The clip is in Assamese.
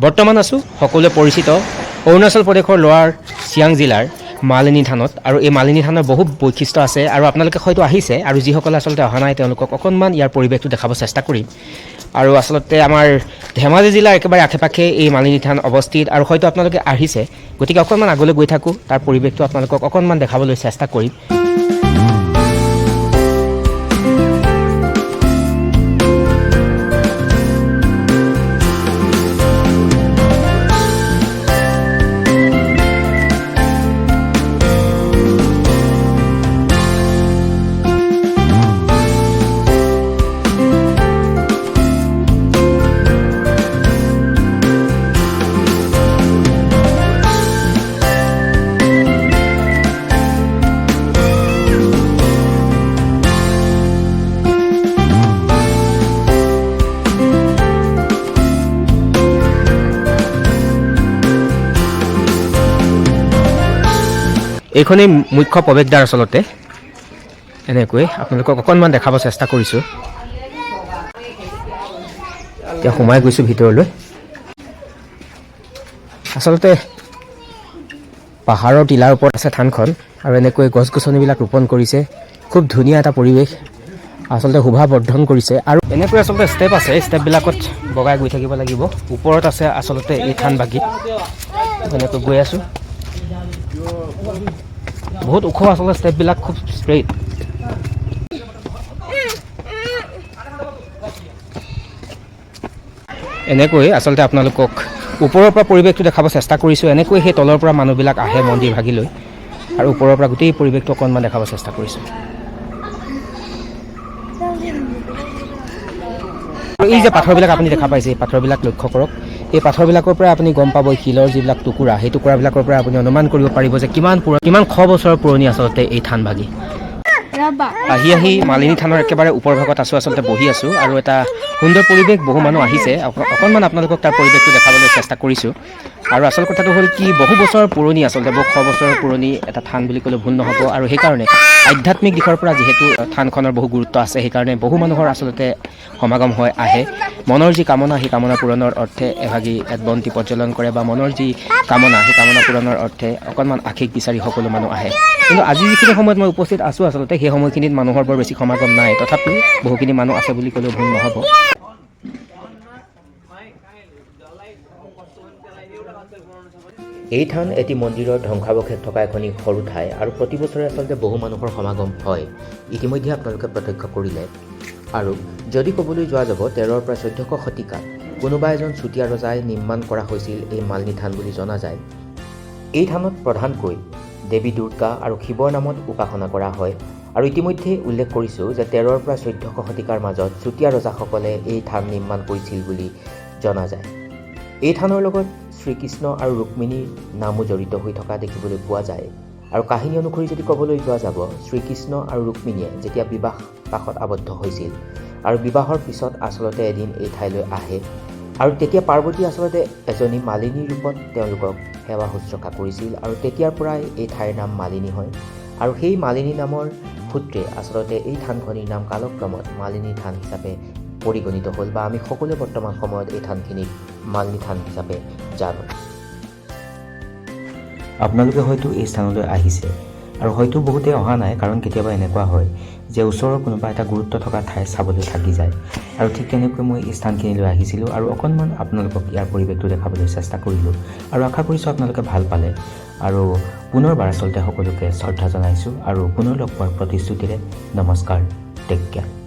বৰ্তমান আছোঁ সকলোৱে পৰিচিত অৰুণাচল প্ৰদেশৰ লোৱাৰ চিয়াং জিলাৰ মালিনী থানত আৰু এই মালিনী থানৰ বহু বৈশিষ্ট্য আছে আৰু আপোনালোকে হয়তো আহিছে আৰু যিসকলে আচলতে অহা নাই তেওঁলোকক অকণমান ইয়াৰ পৰিৱেশটো দেখাব চেষ্টা কৰিম আৰু আচলতে আমাৰ ধেমাজি জিলাৰ একেবাৰে আশে পাশে এই মালিনী থান অৱস্থিত আৰু হয়তো আপোনালোকে আহিছে গতিকে অকণমান আগলৈ গৈ থাকোঁ তাৰ পৰিৱেশটো আপোনালোকক অকণমান দেখাবলৈ চেষ্টা কৰিম এইখনেই মুখ্য প্ৰৱেশদ্বাৰ আচলতে এনেকৈ আপোনালোকক অকণমান দেখাব চেষ্টা কৰিছোঁ এতিয়া সোমাই গৈছোঁ ভিতৰলৈ আচলতে পাহাৰৰ টিলাৰ ওপৰত আছে থানখন আৰু এনেকৈ গছ গছনিবিলাক ৰোপণ কৰিছে খুব ধুনীয়া এটা পৰিৱেশ আচলতে শোভা বৰ্ধন কৰিছে আৰু এনেকৈ আচলতে ষ্টেপ আছে ষ্টেপবিলাকত বগাই গৈ থাকিব লাগিব ওপৰত আছে আচলতে এই থানবাগী এনেকৈ গৈ আছোঁ বহুত ওখ আচলতে ষ্টেপবিলাক খুব ষ্ট্ৰেইট এনেকৈ আচলতে আপোনালোকক ওপৰৰ পৰা পৰিৱেশটো দেখাব চেষ্টা কৰিছোঁ এনেকৈ সেই তলৰ পৰা মানুহবিলাক আহে মন্দিৰ ভাগিলৈ আৰু ওপৰৰ পৰা গোটেই পৰিৱেশটো অকণমান দেখাব চেষ্টা কৰিছোঁ আৰু এই যে পাথৰবিলাক আপুনি দেখা পাইছে এই পাথৰবিলাক লক্ষ্য কৰক এই পাথৰবিলাকৰ পৰা আপুনি গম পাব শিলৰ যিবিলাক টুকুৰা সেই টুকুৰাবিলাকৰ পৰা আপুনি অনুমান কৰিব পাৰিব যে কিমান শ বছৰৰ পুৰণি আচলতে এই থানভাগি আহি মালিনী থানৰ একেবাৰে ওপৰ ভাগত আছোঁ আচলতে বহি আছোঁ আৰু এটা সুন্দৰ পৰিৱেশ বহু মানুহ আহিছে অকণমান আপোনালোকক তাৰ পৰিৱেশটো দেখাবলৈ চেষ্টা কৰিছোঁ আৰু আচল কথাটো হ'ল কি বহু বছৰ পুৰণি আচলতে বহু শ বছৰৰ পুৰণি এটা থান বুলি ক'লে ভুল নহ'ব আৰু সেইকাৰণে আধ্যাত্মিক দিশৰ পৰা যিহেতু থানখনৰ বহু গুৰুত্ব আছে সেইকাৰণে বহু মানুহৰ আচলতে সমাগম হৈ আহে মনৰ যি কামনা সেই কামনা পূৰণৰ অৰ্থে এভাগি এক বন্তি প্ৰজ্বলন কৰে বা মনৰ যি কামনা সেই কামনা পূৰণৰ অৰ্থে অকণমান আশীষ বিচাৰি সকলো মানুহ আহে কিন্তু আজি যিখিনি সময়ত মই উপস্থিত আছোঁ আচলতে সেই সময়খিনিত মানুহৰ বৰ বেছি সমাগম নাই তথাপিও বহুখিনি মানুহ আছে বুলি ক'লেও ভুল নহ'ব এই থান এটি মন্দিৰৰ ধ্বংসাৱশেষ থকা এখনি সৰু ঠাই আৰু প্ৰতি বছৰে আচলতে বহু মানুহৰ সমাগম হয় ইতিমধ্যে আপোনালোকে প্ৰত্যক্ষ কৰিলে আৰু যদি ক'বলৈ যোৱা যাব 13ৰ পৰা 1400 শতিকাত কোনোবা এজন চুতীয়া ৰজাই নিৰ্মাণ কৰা হৈছিল এই মালিনী থান বুলি জনা যায় এই থানত প্ৰধানকৈ দেৱী দুৰ্গা আৰু শিৱৰ নামত উপাসনা কৰা হয় আৰু ইতিমধ্যে উল্লেখ কৰিছোঁ যে 13ৰ পৰা 1400 শতিকাৰ মাজত চুতীয়া ৰজাসকলে এই থান নিৰ্মাণ কৰিছিল বুলি জনা যায় এই থানৰ লগত শ্ৰীকৃষ্ণ আৰু ৰুক্মিণীৰ নামো জড়িত হৈ থকা দেখিবলৈ পোৱা যায় আৰু কাহিনী অনুসৰি যদি ক'বলৈ যোৱা যাব শ্ৰীকৃষ্ণ আৰু ৰুক্মিণীয়ে যেতিয়া বিবাহ পাশত আবদ্ধ হৈছিল আৰু বিবাহৰ পিছত আচলতে এদিন এই ঠাইলৈ আহে আৰু তেতিয়া পাৰ্বতী আচলতে এজনী মালিনী ৰূপত তেওঁলোকক সেৱা শুশ্ৰূষা কৰিছিল আৰু তেতিয়াৰ পৰাই এই ঠাইৰ নাম মালিনী হয় আৰু সেই মালিনী নামৰ সূত্ৰে আচলতে এই থানখনিৰ নাম কালক্ৰমত মালিনী থান হিচাপে পৰিগণিত হ'ল বা আমি সকলোৱে বৰ্তমান সময়ত এই থানখিনিক মালিনী থান হিচাপে জানো আপোনালোকে হয়তো এই স্থানলৈ আহিছে আৰু হয়তো বহুতে অহা নাই কাৰণ কেতিয়াবা এনেকুৱা হয় যে ওচৰৰ কোনোবা এটা গুৰুত্ব থকা ঠাই চাবলৈ থাকি যায় আৰু ঠিক তেনেকৈ মই এই স্থানখিনিলৈ আহিছিলোঁ আৰু অকণমান আপোনালোকক ইয়াৰ পৰিৱেশটো দেখাবলৈ চেষ্টা কৰিলোঁ আৰু আশা কৰিছোঁ আপোনালোকে ভাল পালে আৰু পুনৰবাৰ আচলতে সকলোকে শ্ৰদ্ধা জনাইছোঁ আৰু পুনৰ লগ পোৱাৰ প্ৰতিশ্ৰুতিৰে নমস্কাৰ টেক কেয়াৰ